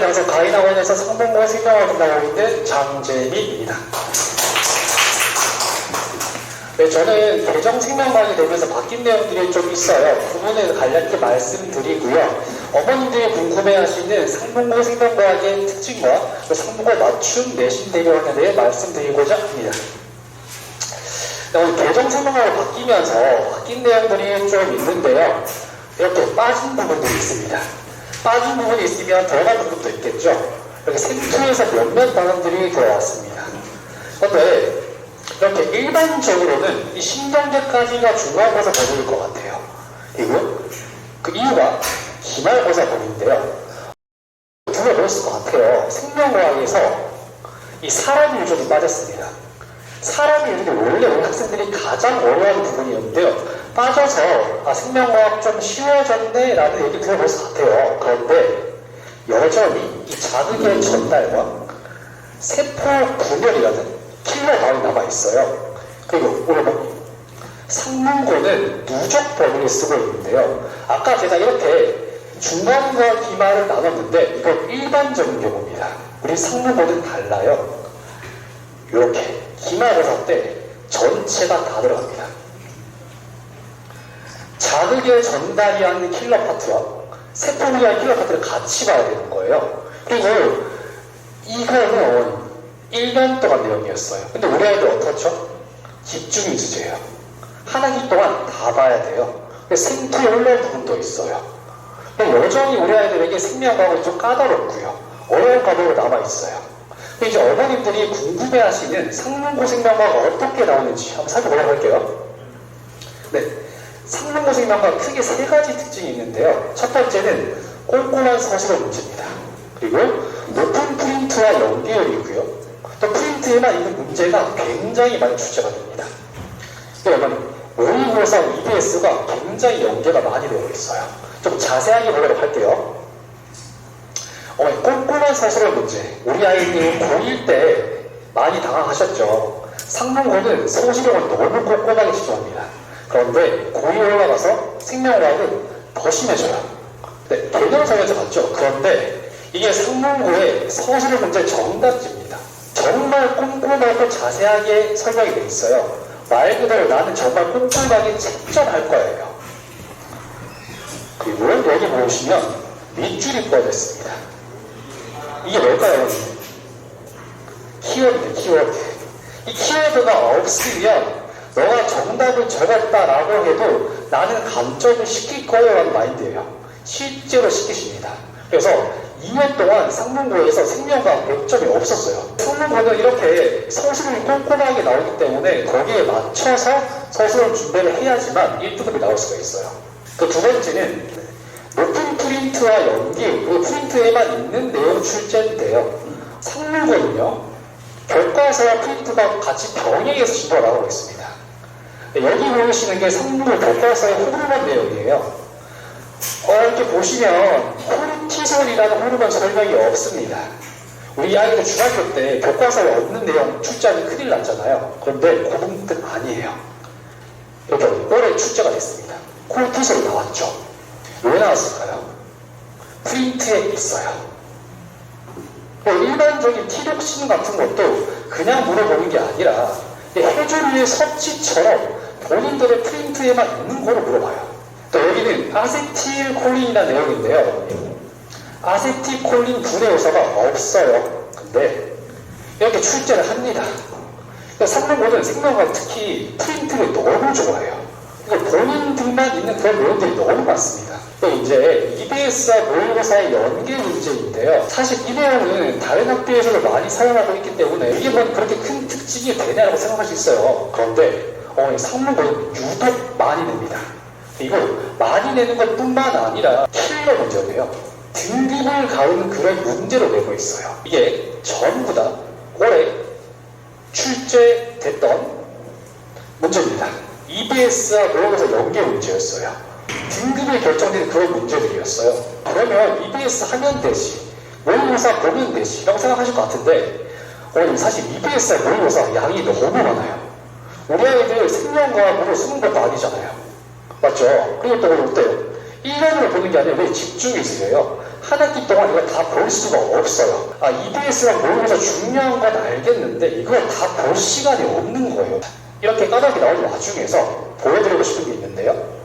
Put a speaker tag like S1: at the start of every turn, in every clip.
S1: 그래서 가인학원에서 상봉과 생명학을 나오고 있는 장재민입니다. 네, 저는 개정 생명과학이 되면서 바뀐 내용들이 좀 있어요. 부분에 관련해 말씀드리고요. 어머님들이 궁금해하시는 상봉고 생명과학의 특징과 상봉고 맞춤 내신 대결에 대해 말씀드리고자 합니다. 오늘 개정 생명과학이 바뀌면서 바뀐 내용들이 좀 있는데요. 이렇게 빠진 부분들이 있습니다. 빠진 부분이 있으면 들어간 부분도 있겠죠. 이렇게 생투에서 몇몇 단어들이 들어왔습니다. 그런데 이렇게 일반적으로는 이 신경계까지가 중간고사 범위일 것 같아요. 그리고 그 이유가 기말고사 범위인데요. 들어보셨을 것 같아요. 생명과학에서 이 사람 유전이 빠졌습니다. 사람 유전이 원래 우리 학생들이 가장 어려워하는 부분이었는데요. 빠져서 생명과학 좀 쉬워졌네 라는 얘기 들어보셨을 것 같아요. 그런데 여전히 이 자극의 전달과 세포 분열이라는 킬러 바울이 남아있어요. 그리고 오늘 상문고는 누적 범위를 쓰고 있는데요. 아까 제가 이렇게 중간과 기말을 나눴는데 이건 일반적인 경우입니다. 우리 상문고는 달라요. 이렇게 기말고사 때 전체가 다 들어갑니다. 자극의 전달이 하는 킬러 파트와 세포를 위한 킬러 파트를 같이 봐야 되는 거예요. 그리고 이거는 1년 동안 내용이었어요. 근데 우리 아이들 어떻죠? 집중이 주제예요. 한 학기 동안 다 봐야 돼요. 생투에 올라온 부분도 있어요. 여전히 우리 아이들에게 생명과학은 좀 까다롭고요. 어려운 과목으로 남아있어요. 이제 어머님들이 궁금해하시는 상문고 생명과학이 어떻게 나오는지 한번 살펴보도록 할게요. 네, 상문고 생명과학 크게 세 가지 특징이 있는데요. 첫 번째는 꼼꼼한 서술어 문제입니다. 그리고 높은 프린트와 연계율이고요. 또 프린트에만 있는 문제가 굉장히 많이 출제가 됩니다. 여러분, 모의고사 EBS가 굉장히 연계가 많이 되어 있어요. 좀 자세하게 보도록 할게요. 꼼꼼한 서술어 문제. 우리 아이들이 고1 때 많이 당황하셨죠. 상문고는 서술형을 너무 꼼꼼하게 지도합니다. 그런데 고2 올라가서 생명과학은 더 심해져요. 네, 개념서에서 봤죠. 그런데 이게 상문고의 서술형 문제 정답집입니다. 정말 꼼꼼하고 자세하게 설명이 되어 있어요. 말 그대로 나는 정말 꼼꼼하게 채점할 거예요. 그리고 여기 보시면 밑줄이 꺼져 있습니다. 이게 뭘까요? 키워드입니다. 키워드. 이 키워드가 없으면 너가 정답을 적었다라고 해도 나는 감점을 시킬 거예요 라는 마인드예요. 실제로 시키십니다. 그래서 2년 동안 상문고에서 생명과학 100점이 없었어요. 상문고는 이렇게 서술이 꼼꼼하게 나오기 때문에 거기에 맞춰서 서술을 준비를 해야지만 1등급이 나올 수가 있어요. 그 두 번째는 높은 프린트와 연기, 그 프린트에만 있는 내용 출제인데요. 상문고는요, 교과서와 프린트가 같이 병행해서 진도가 나오고 있습니다. 여기 보시는 게 상문고 교과서의 호르몬 내용이에요. 이렇게 보시면 코르티솔이라는 호르몬 설명이 없습니다. 우리 아이들 중학교 때 교과서에 없는 내용 출제하면 큰일 났잖아요. 그런데 그 부분은 아니에요. 이렇게 올해 출제가 됐습니다. 코르티솔이 나왔죠. 왜 나왔을까요? 프린트에 있어요. 일반적인 티록신 같은 것도 그냥 물어보는 게 아니라 해조류의 섭취처럼 본인들의 프린트에만 있는 거로 물어봐요. 또 여기는 아세틸콜린이라는 내용인데요. 아세틸콜린 분해 요소가 없어요. 근데 이렇게 출제를 합니다. 상문고는 생명과학 특히 프린트를 너무 좋아해요. 본인들만 있는 그런 내용들이 너무 많습니다. 또 이제 EBS와 모의고사의 연계 문제인데요. 사실 이 내용은 다른 학교에서도 많이 사용하고 있기 때문에 이게 뭐 그렇게 큰 특징이 되냐고 생각할 수 있어요. 그런데 상문고는 유독 많이 냅니다. 이거 많이 내는 것 뿐만 아니라 킬러 문제고요. 등급을 가르는 그런 문제로 내고 있어요. 이게 전부 다 올해 출제됐던 문제입니다. EBS와 모의고사 연계 문제였어요. 등급이 결정되는 그런 문제들이었어요. 그러면 EBS 하면 되지, 모의고사 보면 되지 라고 생각하실 것 같은데 사실 EBS와 모의고사 양이 너무 많아요. 우리 아이들 생명과학으로 쓰는 것도 아니잖아요. 맞죠? 그리고 또 어때요? 1년으로 보는 게 아니라 왜 집중해서요. 한 학기 동안 이걸 다 볼 수가 없어요. EBS랑 모의고사 중요한 건 알겠는데 이걸 다 볼 시간이 없는 거예요. 이렇게 까닭이 나오는 와중에서 보여드리고 싶은 게 있는데요.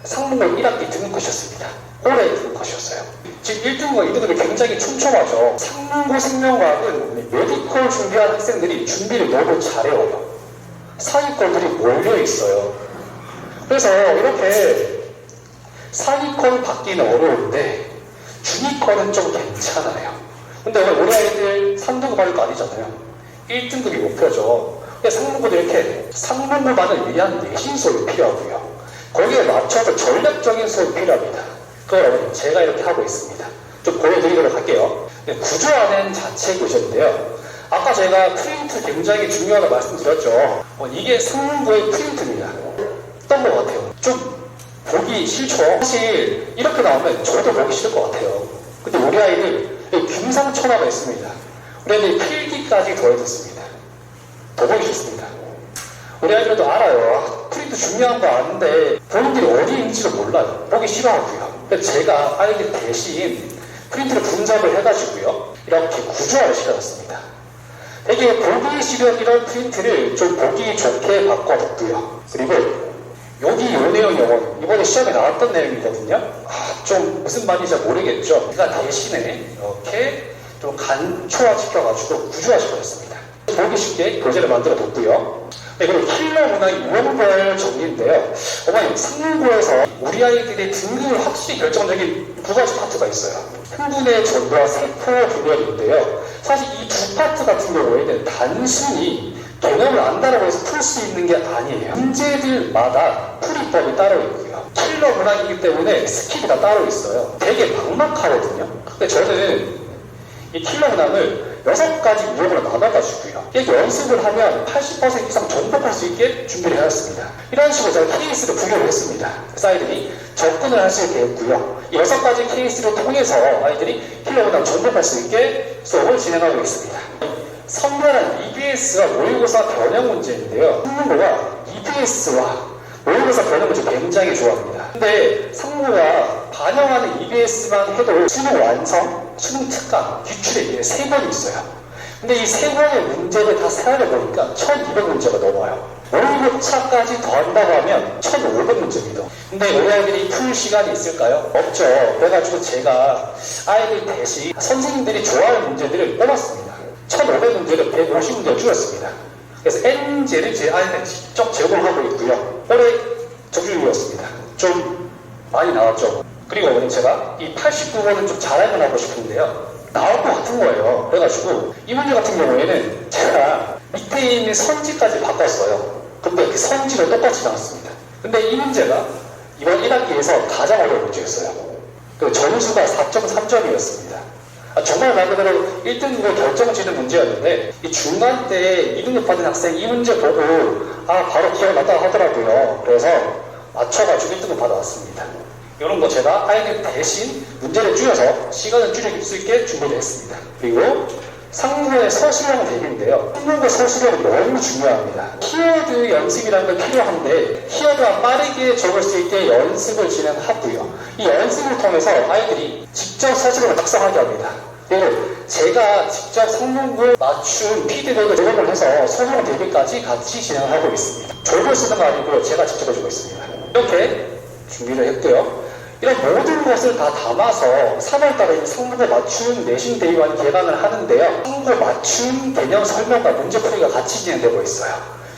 S1: 상문고 1학기 등급컷이었습니다. 올해 등급컷이었어요. 지금 1등급과 2등급이 굉장히 촘촘하죠. 상문고 생명과학은 메디컬 준비한 학생들이 준비를 너무 잘해요. 상위권들이 몰려있어요. 그래서 이렇게 상위권 받기는 어려운데 중위권은 좀 괜찮아요. 근데 우리 아이들 3등급 할 거 아니잖아요. 1등급이 목표죠. 상문고도 이렇게 상문고만을 위한 내신 수업이 필요하고요. 거기에 맞춰서 전략적인 수업이 필요합니다. 그걸 제가 이렇게 하고 있습니다. 좀 보여드리도록 할게요. 구조화된 자체 교재인데요. 아까 제가 프린트 굉장히 중요하다고 말씀드렸죠. 이게 상문고의 프린트입니다. 어떤 것 같아요? 좀 보기 싫죠? 사실 이렇게 나오면 저도 보기 싫을 것 같아요. 근데 우리 아이들 김상천하가 있습니다. 우리 아이들 필기까지 더해졌습니다. 더 보기 싫습니다. 우리 아이들도 알아요. 프린트 중요한 거 아는데 본인들이 어디 있는지를 몰라요. 보기 싫어하고요. 그래서 제가 아이들 대신 프린트를 분석을 해가지고요. 이렇게 구조화를 시켜놨습니다. 되게 보기 싫은 이런 프린트를 좀 보기 좋게 바꿔봤고요. 그리고 여기 요 내용이 이번에 시험에 나왔던 내용이거든요. 좀 무슨 말인지 잘 모르겠죠. 제가 대신에 이렇게 좀 간초화시켜가지고 구조화시켰습니다. 보기 쉽게 교재를 만들어뒀고요. 네, 그리고 킬러 문항 유형별 정리인데요. 어머니, 상문고에서 우리 아이들의 등급을 확실히 결정적인 두 가지 파트가 있어요. 흥분의 전도와 세포 분열인데요. 사실 이 두 파트 같은 경우에는 단순히 개념을 안다라고 해서 풀 수 있는 게 아니에요. 문제들마다 풀이법이 따로 있고요. 킬러 문항이기 때문에 스킬이 다 따로 있어요. 되게 막막하거든요. 근데 저는 이 킬러 문항을 6가지 유형으로 나눠가지고요. 이렇게 연습을 하면 80% 이상 정복할 수 있게 준비를 해놨습니다. 이런 식으로 제가 케이스를 부여를 했습니다. 그래서 아이들이 접근을 할 수 있게 했고요. 이 6가지 케이스를 통해서 아이들이 킬러 문항 정복할 수 있게 수업을 진행하고 있습니다. 선별한 EBS와 모의고사 변형 문제인데요. 상문고가 EBS와 모의고사 변형 문제 굉장히 좋아합니다. 근데 상문고가 반영하는 EBS만 해도 수능 완성, 수능 특강, 기출에 의해 3번이 있어요. 근데 이 3번의 문제를 다 세안해보니까 1200문제가 넘어요. 모의고사까지 더한다고 하면 1500문제입니다. 근데 우리 아이들이 풀 시간이 있을까요? 없죠. 그래가지고 제가 아이들 대신 선생님들이 좋아하는 문제들을 뽑았습니다. 1500문제를 150문제를 줄였습니다. 그래서 N제를 제 아이들이 직접 제공하고 있고요. 올해 적중이었습니다. 좀 많이 나왔죠. 그리고 어머님 제가 이 89번은 좀 잘하면 하고 싶은데요. 나올 것 같은 거예요. 그래가지고 이 문제 같은 경우에는 제가 밑에 있는 선지까지 바꿨어요. 근데 그 선지를 똑같이 나왔습니다. 근데 이 문제가 이번 1학기에서 가장 어려운 문제였어요. 그 점수가 4.3점이었습니다. 정말 말 그대로 1등급을 결정지는 문제였는데 이 중간 때 2등급 받은 학생 이 문제 보고 바로 기억났다 하더라고요. 그래서 맞춰가지고 1등급 받아왔습니다. 이런 거 제가 아이들 대신 문제를 줄여서 시간을 줄일 수 있게 준비를 했습니다. 그리고 상문고의 서술형 대비인데요. 상문고 서술형은 너무 중요합니다. 키워드 연습이라는 게 필요한데 키워드가 빠르게 적을 수 있게 연습을 진행하고요. 이 연습을 통해서 아이들이 직접 서술형을 작성하게 합니다. 그리고 제가 직접 상문고 맞춤 피드백을 제공을 해서 서술형 대비까지 같이 진행하고 있습니다. 저를 쓰는 거 아니고요. 제가 직접 해주고 있습니다. 이렇게 준비를 했고요. 이런 모든 것을 다 담아서 3월달에 상문고 맞춤 내신 대위원이 개강을 하는데요. 상문고 맞춤 개념 설명과 문제풀이가 같이 진행되고 있어요.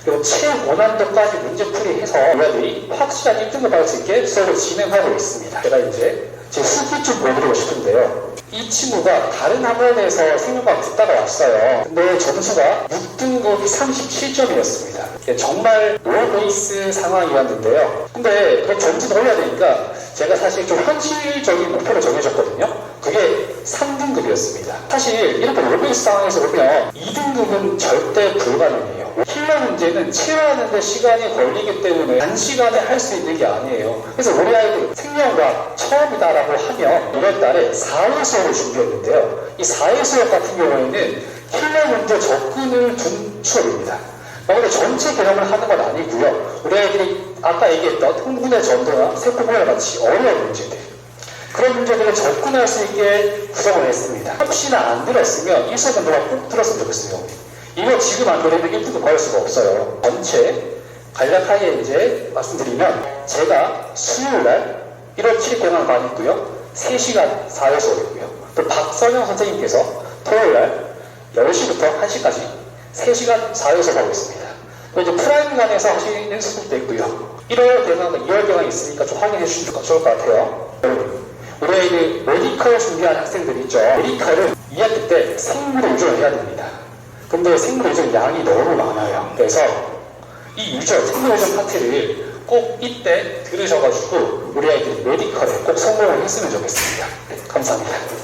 S1: 그리고 최고난도까지 문제풀이해서 우리들이 확실한 1등을 받을 수 있게 수업을 진행하고 있습니다. 제가 이제 제 후기 좀 보여드리고 싶은데요. 이 친구가 다른 학원에서 생명과학 듣다가 왔어요. 근데 점수가 6등급이 37점이었습니다. 정말 노베이스 상황이었는데요. 근데 그 점수를 올려야 되니까 제가 사실 좀 현실적인 목표를 정해줬거든요. 그게 3등급이었습니다. 사실 이렇게 노베이스 상황에서 보면 2등급은 절대 불가능해요. 킬러 문제는 채워하는데 시간이 걸리기 때문에 단시간에 할 수 있는 게 아니에요. 그래서 우리 아이들 생명과학 처음이다라고 하면 1월달에 4회 수업을 준비했는데요. 이 4회 수업 같은 경우에는 킬러 문제 접근을 둔 수업입니다. 근데 전체 개념을 하는 건 아니고요. 우리 아이들이 아까 얘기했던 흥분의 전도나 세포분열 같이 어려운 문제들, 그런 문제들을 접근할 수 있게 구성을 했습니다. 혹시나 안 들었으면 일사전도가 꼭 들었으면 좋겠어요. 이거 지금 안 들으면 1분도 벌일 수가 없어요. 전체 간략하게 이제 말씀드리면, 제가 수요일날 1월 7일 공항을 많이했고요. 3시간 4요소였고요. 또 박선영 선생님께서 토요일날 10시부터 1시까지 3시간 4요소 하고 있습니다. 또 이제 프라임간에서 하시는 수업도 있고요. 1월 대강과 2월 대강이 있으니까 좀 확인해 주시면 좋을 것 같아요. 우리 아이들 메디컬 준비한 학생들 있죠. 메디컬은 2학기 때 생물 유전을 해야 됩니다. 근데 생물 유전 양이 너무 많아요. 그래서 이 유전, 생물 유전 파트를 꼭 이때 들으셔가지고 우리 아이들이 메디컬에 꼭 성공을 했으면 좋겠습니다. 네, 감사합니다.